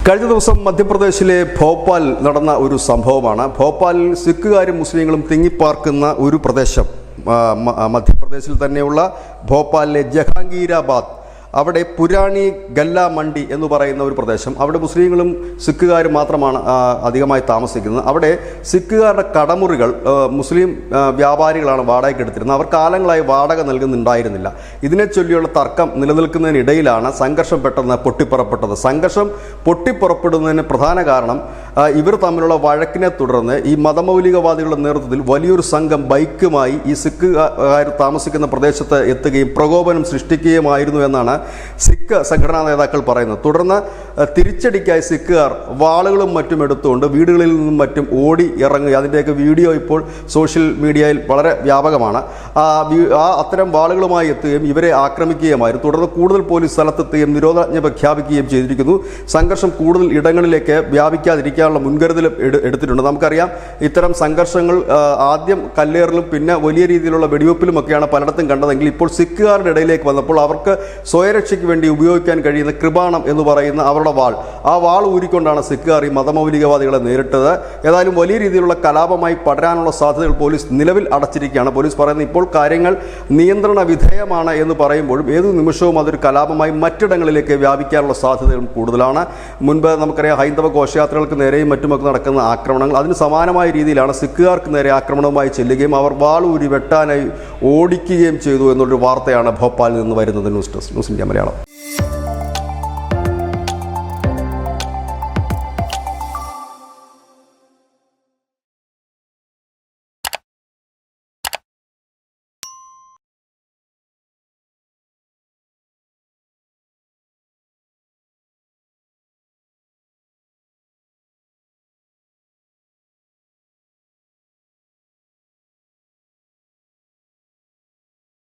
കഴിഞ്ഞ ദിവസം മധ്യപ്രദേശിലെ ഭോപ്പാൽ നടന്ന ഒരു സംഭവമാണ്. ഭോപ്പാലിൽ സിഖുകാരും മുസ്ലിങ്ങളും തിങ്ങിപ്പാർക്കുന്ന ഒരു പ്രദേശം, മധ്യപ്രദേശിൽ തന്നെയുള്ള ഭോപ്പാലിലെ ജഹാംഗീരാബാദ്, അവിടെ പുരാണി ഗല്ല മണ്ഡി എന്ന് പറയുന്ന ഒരു പ്രദേശം. അവിടെ മുസ്ലിങ്ങളും സിഖുകാരും മാത്രമാണ് അധികമായി താമസിക്കുന്നത്. അവിടെ സിഖുകാരുടെ കടമുറികൾ മുസ്ലിം വ്യാപാരികളാണ് വാടകയ്ക്ക് എടുത്തിരുന്നത്. അവർ കാലങ്ങളായി വാടക നൽകുന്നുണ്ടായിരുന്നില്ല. ഇതിനെ ചൊല്ലിയുള്ള തർക്കം നിലനിൽക്കുന്നതിനിടയിലാണ് സംഘർഷം പെട്ടെന്ന് പൊട്ടിപ്പുറപ്പെട്ടത്. സംഘർഷം പൊട്ടിപ്പുറപ്പെടുന്നതിന് പ്രധാന കാരണം ഇവർ തമ്മിലുള്ള വഴക്കിനെ തുടർന്ന് ഈ മതമൗലികവാദികളുടെ നേതൃത്വത്തിൽ വലിയൊരു സംഘം ബൈക്കുമായി ഈ സിഖുകാർ താമസിക്കുന്ന പ്രദേശത്ത് എത്തുകയും പ്രകോപനം സൃഷ്ടിക്കുകയുമായിരുന്നു എന്നാണ് സിഖ് സംഘടനാ നേതാക്കൾ പറയുന്നത്. തുടർന്ന് തിരിച്ചടിക്കായി സിഖുകാർ വാളുകളും മറ്റും എടുത്തുകൊണ്ട് വീടുകളിൽ നിന്നും മറ്റും ഓടി ഇറങ്ങുക. അതിൻ്റെയൊക്കെ വീഡിയോ ഇപ്പോൾ സോഷ്യൽ മീഡിയയിൽ വളരെ വ്യാപകമാണ്. അത്തരം വാളുകളുമായി എത്തുകയും ഇവരെ ആക്രമിക്കുകയുമായിരുന്നു. തുടർന്ന് കൂടുതൽ പോലീസ് സ്ഥലത്തെത്തുകയും നിരോധനാജ്ഞ പ്രഖ്യാപിക്കുകയും ചെയ്തിരിക്കുന്നു. സംഘർഷം കൂടുതൽ ഇടങ്ങളിലേക്ക് വ്യാപിക്കാതിരിക്കാനുള്ള മുൻകരുതൽ എടുത്തിട്ടുണ്ട്. നമുക്കറിയാം, ഇത്തരം സംഘർഷങ്ങൾ ആദ്യം കല്ലേറിലും പിന്നെ വലിയ രീതിയിലുള്ള വെടിവെപ്പിലുമൊക്കെയാണ് പലയിടത്തും കണ്ടതെങ്കിൽ ഇപ്പോൾ സിഖുകാരുടെ ഇടയിലേക്ക് വന്നപ്പോൾ അവർക്ക് സ്വയരക്ഷയ്ക്ക് വേണ്ടി ഉപയോഗിക്കാൻ കഴിയുന്ന കൃപാണം എന്ന് പറയുന്ന അവരുടെ വാൾ, ആ വാൾ ഊരിക്കൊണ്ടാണ് സിഖുകാർ ഈ മതമൗലികവാദികളെ നേരിട്ടത്. ഏതായാലും വലിയ രീതിയിലുള്ള കലാപമായി പടരാനുള്ള സാധ്യതകൾ പോലീസ് നിലവിൽ അടച്ചിരിക്കുകയാണ്. പോലീസ് പറയുന്നത് ഇപ്പോൾ കാര്യങ്ങൾ നിയന്ത്രണ വിധേയമാണ് എന്ന് പറയുമ്പോഴും ഏതു നിമിഷവും അതൊരു കലാപമായി മറ്റിടങ്ങളിലേക്ക് വ്യാപിക്കാനുള്ള സാധ്യതകളും കൂടുതലാണ്. മുൻപ് നമുക്കറിയാം, ഹൈന്ദവ ഘോഷയാത്രകൾക്ക് നേരെയും മറ്റുമൊക്കെ നടക്കുന്ന ആക്രമണങ്ങൾ, അതിന് സമാനമായ രീതിയിലാണ് സിഖുകാർക്ക് നേരെ ആക്രമണവുമായി ചെല്ലുകയും അവർ വാൾ ഊരി വെട്ടാനായി ഓടിക്കുകയും ചെയ്തു എന്നുള്ളൊരു വാർത്തയാണ് ഭോപ്പാലിൽ നിന്ന് വരുന്നത്. News India Malayalam.